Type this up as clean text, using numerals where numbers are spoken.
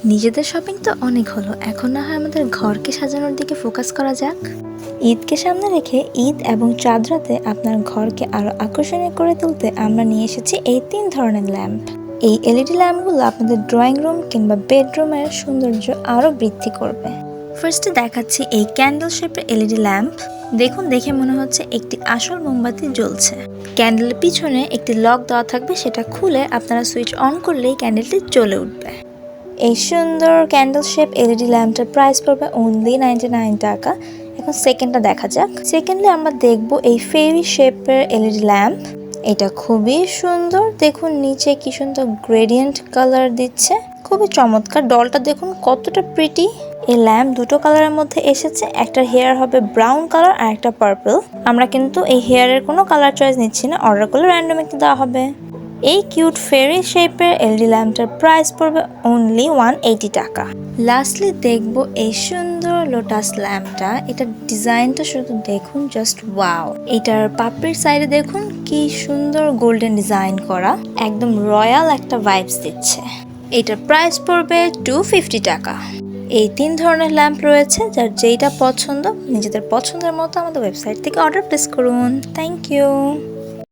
নিজেদের শপিং তো অনেক হলো, এখন না হয় আমাদের ঘরকে সাজানোর দিকে ফোকাস করা যাক। ঈদকে সামনে রেখে ঈদ এবং চাঁদ রাতে আপনার ঘরকে আরো আকর্ষণীয় করে তুলতে আমরা নিয়ে এসেছি এই 3 ধরনের ল্যাম্প। এই এলইডি ল্যাম্পগুলো আপনাদের ড্রয়িং রুম কিংবা বেডরুমের সৌন্দর্য আরো বৃদ্ধি করবে। ফার্স্টে দেখাচ্ছি এই ক্যান্ডেল শেপের এলইডি ল্যাম্প। দেখুন, দেখে মনে হচ্ছে একটি আসল মোমবাতি জ্বলছে। ক্যান্ডেলের পিছনে একটি লক দেওয়া থাকবে, সেটা খুলে আপনারা সুইচ অন করলেই ক্যান্ডেলটি জ্বলে উঠবে। এই সুন্দর ক্যান্ডেল শেপ এলইডি ল্যাম্পটার প্রাইস পড়বে অনলি 99 টাকা। এখন সেকেন্ডটা দেখা যাক। সেকেন্ডলি আমরা দেখব এই ফেরি শেপের এলইডি ল্যাম্প। এটা খুবই সুন্দর, দেখুন নিচে কি সুন্দর গ্রেডিয়েন্ট কালার দিচ্ছে, খুবই চমৎকার। ডলটা দেখুন কতটা প্রিটি। এই ল্যাম্প দুটো কালারের মধ্যে এসেছে, একটা হেয়ার হবে ব্রাউন কালার আর একটা পার্পল। আমরা কিন্তু এই হেয়ারের কোনো কালার চয়েস নিচ্ছি না, অর্ডার করলে র্যান্ডম একটা দেওয়া হবে। এই কিউট ফেরি শেপের এলইডি ল্যাম্পটার প্রাইস পড়বে অনলি 180 টাকা। লাস্টলি দেখব এই সুন্দর লোটাস ল্যাম্পটা। এটার ডিজাইনটা শুধু দেখুন, জাস্ট ওয়াও। এটার পাপড়ির সাইডে দেখুন কি সুন্দর গোল্ডেন ডিজাইন করা, একদম রয়্যাল একটা ভাইবস দিচ্ছে। এটার প্রাইস পড়বে 250 টাকা। এই 3 ধরনের ল্যাম্প রয়েছে, যার যেইটা পছন্দ নিজেদের পছন্দের মতো আমাদের ওয়েবসাইট থেকে অর্ডার প্লেস করুন। Thank you.